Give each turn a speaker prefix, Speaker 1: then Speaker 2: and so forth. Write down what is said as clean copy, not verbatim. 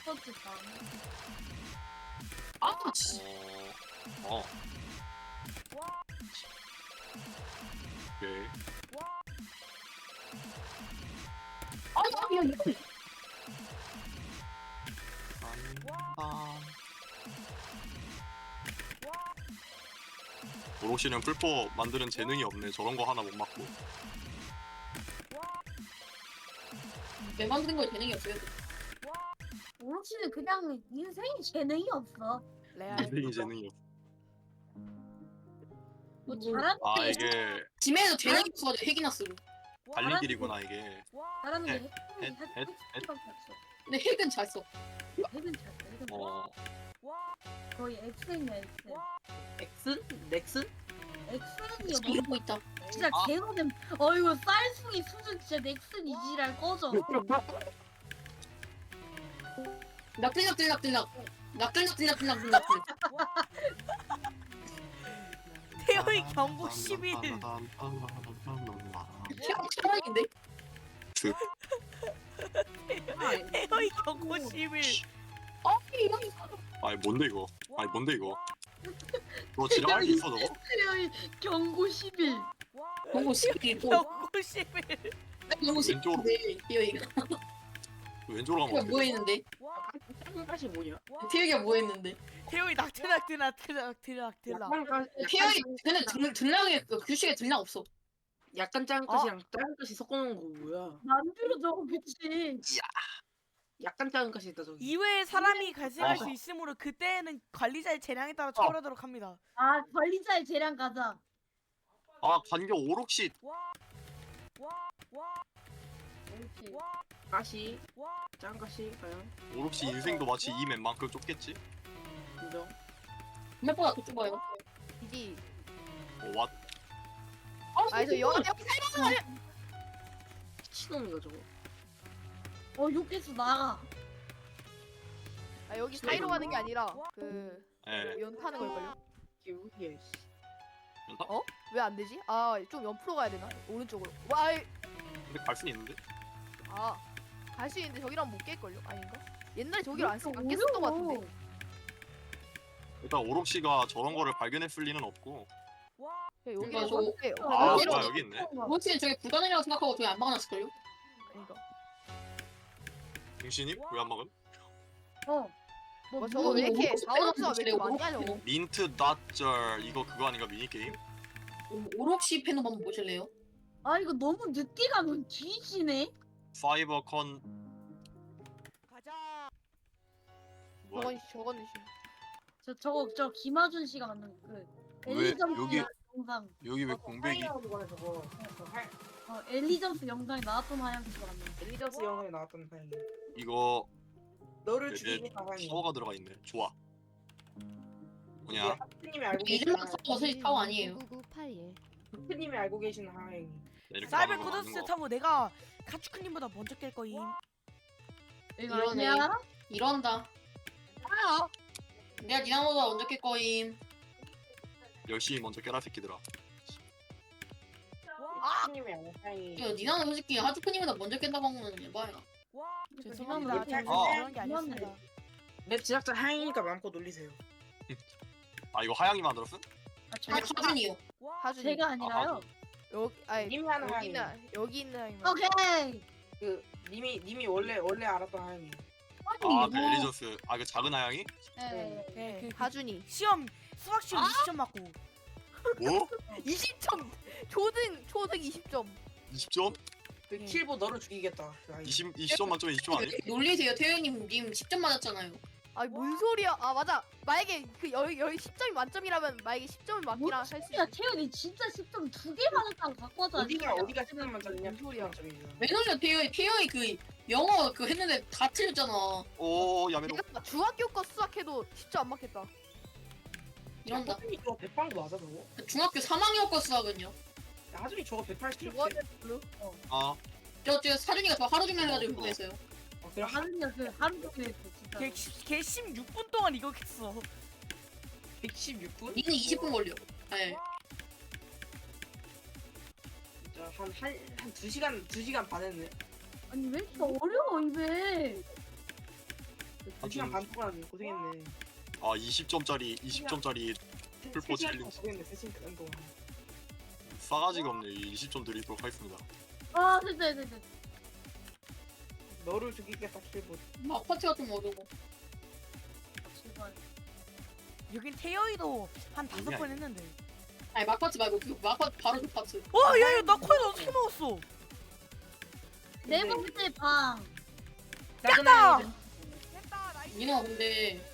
Speaker 1: 첫 번째 방.
Speaker 2: 아, 씨.
Speaker 3: 오케이.
Speaker 2: 아, 야, 이거.
Speaker 3: 오록씨는 풀포 만드는 재능이 없네. 저런 거 하나 못 맞고.
Speaker 2: 내 만드는 거에 재능이 없어요.
Speaker 1: 오록씨는 그냥 인생에 재능이 없어.
Speaker 4: 레알.
Speaker 3: 인생이 재능이 없어.
Speaker 1: 뭐 잘하는
Speaker 3: 아
Speaker 1: 게
Speaker 3: 이게
Speaker 2: 짐에도 재능이 없어가지고 핵이나 쓰고.
Speaker 3: 달리길이구나 이게.
Speaker 1: 잘하는 게
Speaker 3: 헷, 헷, 헷.
Speaker 1: 핵밖에 없어.
Speaker 2: 근데 핵은 잘 써.
Speaker 1: 핵은 잘 돼. 핵은
Speaker 3: 어.
Speaker 1: 거의 엑센이야 엑센.
Speaker 5: 엑슨? 넥슨?
Speaker 1: 엑센이야. 뭐
Speaker 2: 이러고 있다.
Speaker 1: 진짜 개노잼. 어이구 쌀숭이 수준 진짜 넥슨 이지랄 꺼져.
Speaker 2: 낙들낙들낙들낙. 낙들낙들낙들낙들낙.
Speaker 4: 태호의 경고 11.
Speaker 2: 차라리인데?
Speaker 4: 태호의 경고 11.
Speaker 3: 아니 뭔데 이거? 아니 뭔데 이거? 너 지랄할 수 있어 저거?
Speaker 1: 태연이 경고 10일.
Speaker 2: 너무 시비.
Speaker 4: 경고 11.
Speaker 2: 너무
Speaker 3: 왼쪽으로.
Speaker 2: 시비인데. 태영이가.
Speaker 3: 왼쪽으로 가면
Speaker 2: 뭐
Speaker 3: 어떡해?
Speaker 2: 했는데?
Speaker 5: 작은 가시 뭐냐?
Speaker 2: 태영이가 뭐 했는데?
Speaker 4: 태호의 낙들낙들낙.
Speaker 2: 태영이 근데 들락에 그 규식에 들락 없어.
Speaker 5: 약간 작은 가시랑 작은 가시 섞어놓은 거 뭐야?
Speaker 1: 만두로 저거 그치.
Speaker 5: 약간 작은 가시 있다 저기.
Speaker 4: 이외에 사람이 발생할 수 있으므로 그때는 관리자의 재량에 따라 처벌하도록 합니다.
Speaker 1: 아 관리자의 재량 가자.
Speaker 3: 아 간격 오록씨.
Speaker 1: 그렇지.
Speaker 5: 가시 작은 가시 과연
Speaker 3: 오록씨 인생도 마치 이 맵만큼 좁겠지?
Speaker 5: 인정.
Speaker 2: 몇보다 더 좁아요.
Speaker 6: 이지.
Speaker 3: 와.
Speaker 6: 아, 저 여기
Speaker 5: 미친놈이가 저거.
Speaker 1: 욕해서 나가.
Speaker 6: 아, 여기 사이로 가는 게 아니라 그
Speaker 3: 예.
Speaker 6: 연타는 걸걸요?
Speaker 5: 개우기야 씨.
Speaker 3: 연타?
Speaker 6: 왜 안 되지? 아, 좀 옆으로 가야 되나? 오른쪽으로. 와,
Speaker 3: 근데 갈 수는 있는데?
Speaker 6: 갈 수 있는데 저기랑 못 깰걸요? 아닌가? 옛날에 저기를 안 깼었던 것 같은데.
Speaker 3: 일단 오록씨가 저런 거를 발견했을 리는 없고.
Speaker 6: 야, 여기를
Speaker 2: 그러니까
Speaker 6: 못 깨요.
Speaker 3: 아,
Speaker 2: 여기로
Speaker 3: 아 여기 있네.
Speaker 2: 뭐지 저게 불가능이라고 생각하고 저기 안 막아놨을걸요?
Speaker 6: 그러니까.
Speaker 3: 당신이 왜 안 먹음?
Speaker 6: 뭐 저거 왜 이렇게 사원수가 왜 이렇게 많이 하냐고.
Speaker 3: 민트 닷절 이거 그거 아닌가 미니게임?
Speaker 2: 오록시 팬덤 한번 보실래요?
Speaker 1: 아 이거 너무 늦게 가면 뒤지네.
Speaker 3: 파이버 컨
Speaker 4: 가자.
Speaker 3: 뭐야?
Speaker 6: 저건
Speaker 1: 저 김하준 씨가 만든 그
Speaker 3: 왜
Speaker 1: 엘리점프
Speaker 3: 여기
Speaker 1: 영상.
Speaker 3: 여기 왜 공백이?
Speaker 1: 엘리점프 영상에 나왔던 하얀 씨가 만든.
Speaker 5: 엘리저스 영화에 나왔던 사이.
Speaker 3: 이거
Speaker 5: 너를
Speaker 3: 내
Speaker 5: 죽이는 가방이.
Speaker 3: 샤워가 들어가 있네. 좋아. 뭐냐?
Speaker 5: 하프님이 알고
Speaker 2: 이름만
Speaker 5: 계시는
Speaker 2: 타고 어서지 타워 아니에요.
Speaker 6: 9998예.
Speaker 5: 하프님이 알고 계시는 하행이.
Speaker 3: 이렇게
Speaker 4: 사이버
Speaker 3: 하는 거 맞는
Speaker 4: 코더스
Speaker 3: 거.
Speaker 4: 타고 내가 카츠크님보다 먼저 깰 거임.
Speaker 1: 이거
Speaker 2: 이러네.
Speaker 1: 아니야?
Speaker 2: 이런다. 내가 니나보다 먼저 깰 거임.
Speaker 3: 열심히 먼저 깨라 새끼들아.
Speaker 5: 하프님이 알고 하행이.
Speaker 2: 이거 니나는 솔직히 하주프님보다 먼저 깬다고 한 거는 에바야.
Speaker 4: 죄송합니다. 제가
Speaker 3: 아.
Speaker 4: 그런 게 아니었습니다.
Speaker 5: 내 제작자 하행이니까 마음껏 놀리세요.
Speaker 3: 아 이거 하양이 만들었음?
Speaker 2: 아니 하준이요.
Speaker 6: 하준이.
Speaker 1: 제가 아니라요.
Speaker 6: 여기 아니
Speaker 5: 님이 하는 하행이.
Speaker 6: 여기 있는 하잉.
Speaker 1: 오케이.
Speaker 5: 그 님이 원래 알았던 하행이.
Speaker 3: 아 그 엘리저스. 아 그 작은 하양이?
Speaker 1: 네.
Speaker 4: 네, 그
Speaker 6: 하준이.
Speaker 4: 시험 수학 시험 20점 맞고.
Speaker 3: 뭐?
Speaker 6: 20점. 초등 20점.
Speaker 3: 20점?
Speaker 5: 그
Speaker 4: 네.
Speaker 5: 킬보 너를 죽이겠다. 그 하행이.
Speaker 3: 20점 만점에 20점 아니?
Speaker 2: 놀리세요. 태영님 10점 맞았잖아요.
Speaker 6: 아니 뭔 소리야? 아 맞아. 만약에 그 여기 10점이 만점이라면 만약에 10점을 맞기라 할 수
Speaker 1: 야
Speaker 6: 있어.
Speaker 1: 태연이 진짜 10점 2개 받았다고 갖고 와서
Speaker 5: 어디가 10점 만점이냐?
Speaker 6: 뭔 소리야?
Speaker 2: 왜 놀려 태영이 그 영어 그 했는데 다 틀렸잖아.
Speaker 3: 오 야메로.
Speaker 6: 내가 중학교 거 수학해도 10점 안 맞겠다.
Speaker 2: 이런다.
Speaker 5: 하준이 저거 100방도 맞아 저거?
Speaker 2: 중학교 3학년 거 수학은요.
Speaker 5: 야, 하준이 저거 180
Speaker 6: 중학교
Speaker 5: 킬로.
Speaker 3: 아
Speaker 2: 저 사준이가 저 하루 종일 해가지고 그거 했어요.
Speaker 5: 그래
Speaker 1: 하루냐 그 하루 종일 했어 진짜.
Speaker 4: 걔 16분 동안 이거 했어.
Speaker 5: 116분?
Speaker 2: 니는 20분 걸려. 네.
Speaker 5: 진짜 한 2시간 반 했네.
Speaker 1: 아니 왜 이렇게 어려워 이게.
Speaker 5: 2시간 반 동안 고생했네.
Speaker 3: 아 20점짜리 풀포
Speaker 5: 3시간
Speaker 3: 챌린지.
Speaker 5: 고생했네. 3시간 동안.
Speaker 3: 싸가지가 없네. 20점 드리도록 하겠습니다.
Speaker 1: 아 됐다.
Speaker 5: 너를 죽이겠다 킬보.
Speaker 2: 막파티 같은 거 얻고.
Speaker 1: 제발.
Speaker 4: 여긴 태여이도 한 5번
Speaker 3: 아니야.
Speaker 4: 했는데.
Speaker 2: 아니 막파티 말고 그 막파티 바로 그 파트.
Speaker 4: 야야 나 코인 어떻게 넣었어?
Speaker 1: 네 번째 방.
Speaker 4: 깼다!
Speaker 6: 됐다 나이스.
Speaker 2: 민호 근데